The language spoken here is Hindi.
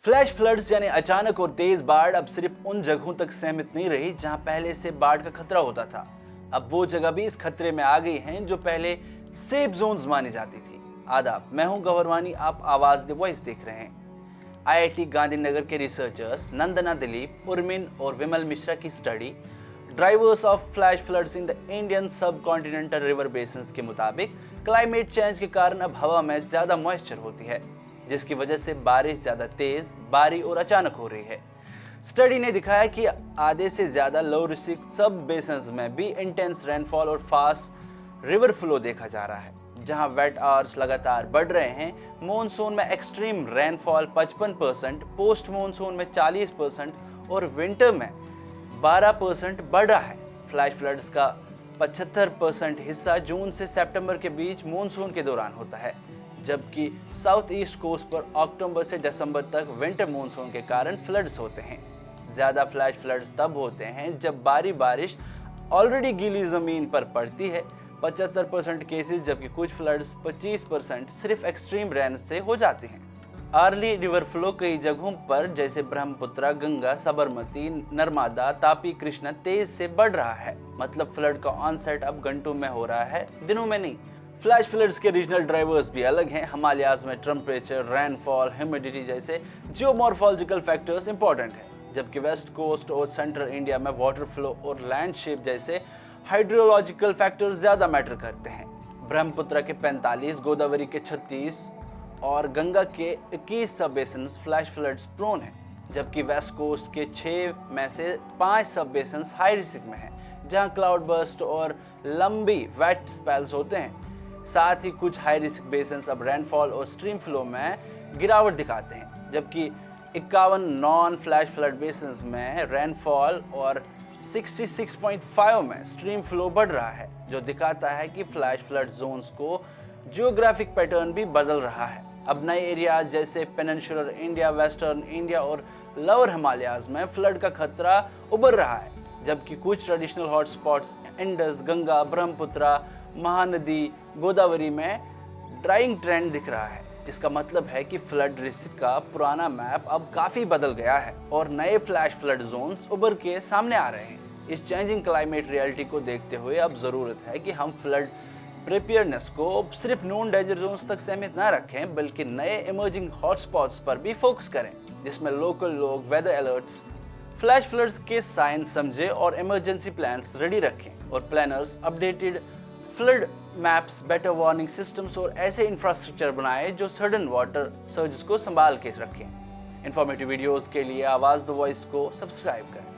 फ्लैश फ्लड्स यानी अचानक और तेज बाढ़ अब सिर्फ उन जगहों तक सीमित नहीं रही जहां पहले से बाढ़ का खतरा होता था। अब वो जगह भी इस खतरे में आ गई हैं जो पहले सेफ जोन्स मानी जाती थी। आदाब, मैं हूं गौरवानी, आप आवाज द वॉइस देख रहे हैं। आईआईटी गांधीनगर के रिसर्चर्स नंदना दिलीप, उर्मिन और विमल मिश्रा की study drivers of flash floods in the Indian सब कॉन्टिनेंटल रिवर बेसिन्स के मुताबिक क्लाइमेट चेंज के कारण अब हवा में ज्यादा मॉइस्चर होती है, जिसकी वजह से बारिश ज्यादा तेज, भारी और अचानक हो रही है। स्टडी ने दिखाया कि आधे से ज्यादा लो रिस्क सब बेसिन्स में भी इंटेंस रेनफॉल और फास्ट रिवर फ्लो देखा जा रहा है। जहां वेट आवर्स लगातार बढ़ रहे हैं, मॉनसून में एक्सट्रीम रेनफॉल 55%, पोस्ट मॉनसून में 40% और विंटर में 12% बढ़ रहा है। फ्लैश फ्लड्स का 75% हिस्सा जून से सितंबर के बीच मॉनसून के दौरान होता है, जबकि साउथ ईस्ट कोस्ट पर अक्टूबर से दिसंबर तक विंटर मॉनसून के कारण फ्लड्स होते हैं। ज़्यादा फ्लैश फ्लड्स तब होते हैं जब भारी बारिश ऑलरेडी गीली ज़मीन पर पड़ती है, 75% केसेस, जबकि कुछ फ्लड्स 25% सिर्फ एक्सट्रीम रेन से हो जाते हैं। अर्ली रिवर फ्लो कई जगहों पर जैसे ब्रह्मपुत्र, गंगा, साबरमती, नर्मदा, तापी, कृष्णा तेज से बढ़ रहा है। मतलब फ्लड का ऑनसेट अब घंटों में हो रहा है, दिनों में नहीं। फ्लैश फ्लड्स के रीजनल ड्राइवर्स भी अलग हैं। हिमालयाज में टेम्परेचर, रेनफॉल, ह्यूमिडिटी जैसे जियोमॉर्फोलॉजिकल फैक्टर्स इंपॉर्टेंट हैं, जबकि वेस्ट कोस्ट और सेंट्रल इंडिया में वाटर फ्लो और लैंड शेप जैसे हाइड्रोलॉजिकल फैक्टर्स ज्यादा मैटर करते हैं। ब्रह्मपुत्र के 45, गोदावरी के 36 और गंगा के 21 सब बेसिन्स फ्लैश फ्लड्स प्रोन हैं, जबकि वेस्ट कोस्ट के 6 में से 5 सब बेसिन्स हाई रिस्क में हैं, जहां क्लाउड बर्स्ट और लंबी वेट स्पेल्स होते हैं। साथ ही कुछ हाई रिस्क बेसिन्स अब रेनफॉल और स्ट्रीम फ्लो में गिरावट दिखाते हैं, जबकि 51 नॉन फ्लैश फ्लड बेसिन्स में रेनफॉल और 66.5 में स्ट्रीम फ्लो बढ़ रहा है, जो दिखाता है कि फ्लैश फ्लड जोन्स को जियोग्राफिक पैटर्न भी बदल रहा है। अब नए एरियाज जैसे पेनिनसुलर इंडिया, वेस्टर्न इंडिया और लोअर हिमालयाज में फ्लड का खतरा उभर रहा है, जबकि कुछ traditional hotspots Indus, Ganga, Brahmaputra, Mahanadi, Godavari में ड्राइंग ट्रेंड दिख रहा है। इसका मतलब है कि फ्लड रिस्क का पुराना मैप अब काफ़ी बदल गया है और नए फ्लैश फ्लड जोन्स उभर के सामने आ रहे हैं। इस चेंजिंग क्लाइमेट रियलिटी को देखते हुए अब ज़रूरत है कि हम फ्लड प्रिपेयरनेस को सिर्फ नॉन डेंजर जोन्स तक सीमित ना रखें, बल्कि नए इमर्जिंग हॉटस्पॉट्स पर भी फोकस करें, जिसमें लोकल लोग वेदर अलर्ट्स, फ्लैश फ्लड्स के साइंस समझें और इमरजेंसी प्लान्स रेडी रखें। और planners updated flood maps, better warning systems और ऐसे इंफ्रास्ट्रक्चर बनाए जो सडन वाटर सर्ज को संभाल के रखें। इंफॉर्मेटिव वीडियोस के लिए आवाज़ द वॉइस को सब्सक्राइब करें।